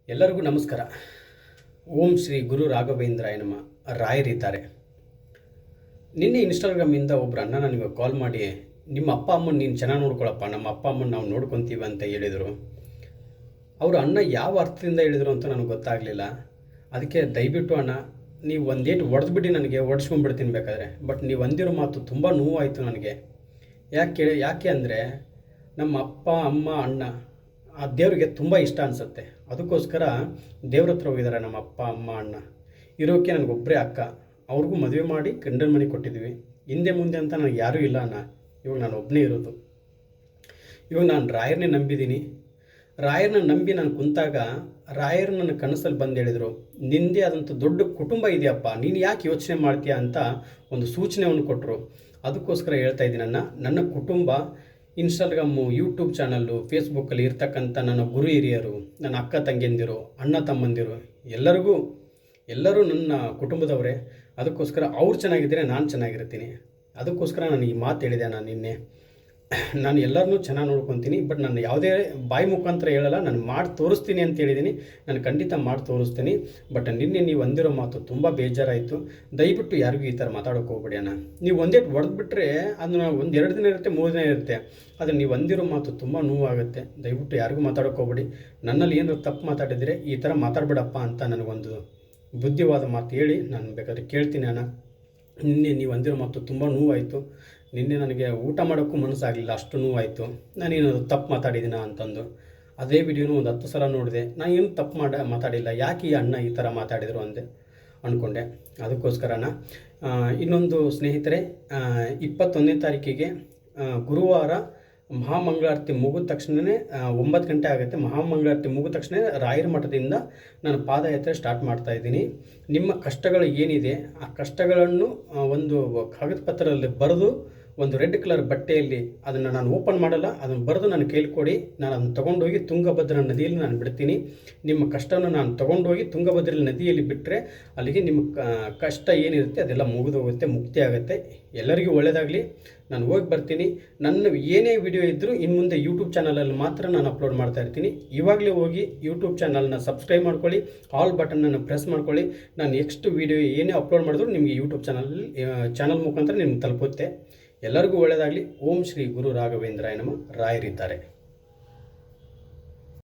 ಎಲ್ಲರಿಗೂ ನಮಸ್ಕಾರ. ಓಂ ಶ್ರೀ ಗುರು ರಾಘವೇಂದ್ರಾಯ ನಮ. ರಾಯರಿದ್ದಾರೆ. ನಿನ್ನೆ ಇನ್ಸ್ಟಾಗ್ರಾಮಿಂದ ಒಬ್ಬರು ಅಣ್ಣ ನನಗೆ ಕಾಲ್ ಮಾಡಿ, ನಿಮ್ಮ ಅಪ್ಪ ಅಮ್ಮನ ನೀನು ಚೆನ್ನಾಗಿ ನೋಡ್ಕೊಳಪ್ಪ, ನಮ್ಮ ಅಪ್ಪ ಅಮ್ಮನ ನಾವು ನೋಡ್ಕೊತೀವಿ ಅಂತ ಹೇಳಿದರು. ಅವರು ಅಣ್ಣ ಯಾವ ಅರ್ಥದಿಂದ ಹೇಳಿದರು ಅಂತ ನನಗೆ ಗೊತ್ತಾಗಲಿಲ್ಲ. ಅದಕ್ಕೆ ದಯವಿಟ್ಟು ಅಣ್ಣ, ನೀವು ಒಂದೇಟು ಹೊಡೆದ್ಬಿಟ್ಟು ನನಗೆ ಹೊಡೆಸ್ಕೊಂಡ್ಬಿಡ್ತೀನಿ ಬೇಕಾದರೆ. ಬಟ್ ನೀವು ಅಂದಿರೋ ಮಾತು ತುಂಬ ನೋವಾಯಿತು ನನಗೆ. ಯಾಕೆ ಅಂದರೆ ನಮ್ಮ ಅಪ್ಪ ಅಮ್ಮ ಅಣ್ಣ ಆ ದೇವ್ರಿಗೆ ತುಂಬ ಇಷ್ಟ ಅನಿಸುತ್ತೆ. ಅದಕ್ಕೋಸ್ಕರ ದೇವ್ರ ಹತ್ರ ಹೋಗಿದ್ದಾರೆ ನಮ್ಮ ಅಪ್ಪ ಅಮ್ಮ ಅಣ್ಣ. ಇರೋಕ್ಕೆ ನನಗೊಬ್ಬರೇ ಅಕ್ಕ. ಅವ್ರಿಗೂ ಮದುವೆ ಮಾಡಿ ಗಂಡನ ಮನೆ ಕೊಟ್ಟಿದ್ವಿ. ಹಿಂದೆ ಮುಂದೆ ಅಂತ ನನಗೆ ಯಾರೂ ಇಲ್ಲ ಅಣ್ಣ. ಇವಾಗ ನಾನು ಒಬ್ಬನೇ ಇರೋದು. ಇವಾಗ ನಾನು ರಾಯರನ್ನೇ ನಂಬಿದ್ದೀನಿ. ರಾಯರನ್ನ ನಂಬಿ ನಾನು ಕುಂತಾಗ ರಾಯರು ನನ್ನ ಕನಸಲ್ಲಿ ಬಂದು ಹೇಳಿದರು, ನಿಂದೇ ಆದಂಥ ದೊಡ್ಡ ಕುಟುಂಬ ಇದೆಯಪ್ಪ, ನೀನು ಯಾಕೆ ಯೋಚನೆ ಮಾಡ್ತೀಯಾ ಅಂತ ಒಂದು ಸೂಚನೆಯನ್ನು ಕೊಟ್ಟರು. ಅದಕ್ಕೋಸ್ಕರ ಹೇಳ್ತಾ ಇದ್ದೀನಿ ಅಣ್ಣ, ನನ್ನ ಕುಟುಂಬ ಇನ್ಸ್ಟಾಗ್ರಾಮು, ಯೂಟ್ಯೂಬ್ ಚಾನಲ್ಲು, ಫೇಸ್ಬುಕ್ಕಲ್ಲಿ ಇರ್ತಕ್ಕಂಥ ನನ್ನ ಗುರು ಹಿರಿಯರು, ನನ್ನ ಅಕ್ಕ ತಂಗಿಯಂದಿರು, ಅಣ್ಣ ತಮ್ಮಂದಿರು, ಎಲ್ಲರೂ ನನ್ನ ಕುಟುಂಬದವರೇ. ಅದಕ್ಕೋಸ್ಕರ ಅವ್ರು ಚೆನ್ನಾಗಿದ್ದರೆ ನಾನು ಚೆನ್ನಾಗಿರ್ತೀನಿ. ಅದಕ್ಕೋಸ್ಕರ ನಾನು ಈ ಮಾತು ಹೇಳಿದೆ. ನಾನು ಎಲ್ಲರನ್ನೂ ಚೆನ್ನಾಗಿ ನೋಡ್ಕೊತೀನಿ. ಬಟ್ ನಾನು ಯಾವುದೇ ಬಾಯಿ ಮುಖಾಂತರ ಹೇಳಲ್ಲ, ನಾನು ಮಾಡಿ ತೋರಿಸ್ತೀನಿ ಅಂತ ಹೇಳಿದ್ದೀನಿ. ನಾನು ಖಂಡಿತ ಮಾಡಿ ತೋರಿಸ್ತೀನಿ. ಬಟ್ ನಿನ್ನೆ ನೀವು ಅಂದಿರೋ ಮಾತು ತುಂಬ ಬೇಜಾರಾಯಿತು. ದಯವಿಟ್ಟು ಯಾರಿಗೂ ಈ ಥರ ಮಾತಾಡೋಕೆ ಹೋಗ್ಬೇಡಿ ಅಣ್ಣ. ನೀವು ಒಂದೇಟು ಹೊಡೆದ್ಬಿಟ್ರೆ ಅದನ್ನ ಒಂದು 2 ದಿನ ಇರುತ್ತೆ, 3 ದಿನ ಇರುತ್ತೆ. ಆದರೆ ನೀವು ಅಂದಿರೋ ಮಾತು ತುಂಬ ನೋವಾಗುತ್ತೆ. ದಯವಿಟ್ಟು ಯಾರಿಗೂ ಮಾತಾಡೋಕೆ ಹೋಗ್ಬೇಡಿ. ನನ್ನಲ್ಲಿ ಏನಾದ್ರು ತಪ್ಪು ಮಾತಾಡಿದರೆ ಈ ಥರ ಮಾತಾಡಬೇಡಪ್ಪ ಅಂತ ನನಗೊಂದು ಬುದ್ಧಿವಾದ ಮಾತು ಹೇಳಿ ನಾನು ಬೇಕಾದ್ರೆ ಕೇಳ್ತೀನಿ ಅಣ್ಣ. ನಿನ್ನೆ ನೀವು ಅಂದಿರೋ ಮಾತು ತುಂಬ ನೋವಾಯಿತು. ನಿನ್ನೆ ನನಗೆ ಊಟ ಮಾಡೋಕ್ಕೂ ಮನಸ್ಸಾಗಲಿಲ್ಲ, ಅಷ್ಟು ನೋವಾಯಿತು. ನಾನೇನಾದ್ರು ತಪ್ಪು ಮಾತಾಡಿದ್ದೀನ ಅಂತಂದು ಅದೇ ವಿಡಿಯೋನು ಒಂದು 10 ಸಲ ನೋಡಿದೆ. ನಾನು ಏನು ತಪ್ಪು ಮಾತಾಡಿಲ್ಲ. ಯಾಕೆ ಈ ಅಣ್ಣ ಈ ಥರ ಮಾತಾಡಿದರು ಅಂದ್ಕೊಂಡೆ. ಅದಕ್ಕೋಸ್ಕರನ ಇನ್ನೊಂದು ಸ್ನೇಹಿತರೆ, 21ನೇ ತಾರೀಕಿಗೆ ಗುರುವಾರ ಮಹಾಮಂಗಳಾರತಿ ಮುಗಿದ ತಕ್ಷಣವೇ 9 ಗಂಟೆ ಆಗುತ್ತೆ. ಮಹಾಮಂಗಳಾರತಿ ಮುಗಿದ ತಕ್ಷಣ ರಾಯರ ಮಠದಿಂದ ನಾನು ಪಾದಯಾತ್ರೆ ಸ್ಟಾರ್ಟ್ ಮಾಡ್ತಾಯಿದ್ದೀನಿ. ನಿಮ್ಮ ಕಷ್ಟಗಳು ಏನಿದೆ ಆ ಕಷ್ಟಗಳನ್ನು ಒಂದು ಕಾಗದ ಪತ್ರದಲ್ಲಿ ಬರೆದು ಒಂದು ರೆಡ್ ಕಲರ್ ಬಟ್ಟೆಯಲ್ಲಿ ಅದನ್ನು ನಾನು ಓಪನ್ ಮಾಡಲ್ಲ, ಅದನ್ನು ಬರೆದು ನನ್ನ ಕೈಲಿ ಕೊಡಿ. ನಾನು ಅದನ್ನು ತೊಗೊಂಡೋಗಿ ತುಂಗಭದ್ರಾ ನದಿಯಲ್ಲಿ ನಾನು ಬಿಡ್ತೀನಿ. ನಿಮ್ಮ ಕಷ್ಟವನ್ನು ನಾನು ತೊಗೊಂಡೋಗಿ ತುಂಗಭದ್ರಾ ನದಿಯಲ್ಲಿ ಬಿಟ್ಟರೆ ಅಲ್ಲಿಗೆ ನಿಮ್ಮ ಕಷ್ಟ ಏನಿರುತ್ತೆ ಅದೆಲ್ಲ ಮುಗಿದೋಗುತ್ತೆ, ಮುಕ್ತಿ ಆಗುತ್ತೆ. ಎಲ್ಲರಿಗೂ ಒಳ್ಳೆಯದಾಗಲಿ. ನಾನು ಹೋಗಿ ಬರ್ತೀನಿ. ನನ್ನ ಏನೇ ವಿಡಿಯೋ ಇದ್ದರೂ ಇನ್ನು ಮುಂದೆ ಯೂಟ್ಯೂಬ್ ಚಾನಲಲ್ಲಿ ಮಾತ್ರ ನಾನು ಅಪ್ಲೋಡ್ ಮಾಡ್ತಾ ಇರ್ತೀನಿ. ಇವಾಗಲೇ ಹೋಗಿ ಯೂಟ್ಯೂಬ್ ಚಾನಲ್ನ ಸಬ್ಸ್ಕ್ರೈಬ್ ಮಾಡ್ಕೊಳ್ಳಿ, ಆಲ್ ಬಟನನ್ನು ಪ್ರೆಸ್ ಮಾಡ್ಕೊಳ್ಳಿ. ನಾನು ನೆಕ್ಸ್ಟ್ ವಿಡಿಯೋ ಏನೇ ಅಪ್ಲೋಡ್ ಮಾಡಿದ್ರು ನಿಮಗೆ ಯೂಟ್ಯೂಬ್ ಚಾನಲ್ ಮುಖಾಂತರ ನಿಮ್ಗೆ ತಲುಪುತ್ತೆ. ಎಲ್ಲರಿಗೂ ಒಳ್ಳೆಯದಾಗಲಿ. ಓಂ ಶ್ರೀ ಗುರು ರಾಘವೇಂದ್ರಾಯ ನಮ. ರಾಯರಿದ್ದಾರೆ.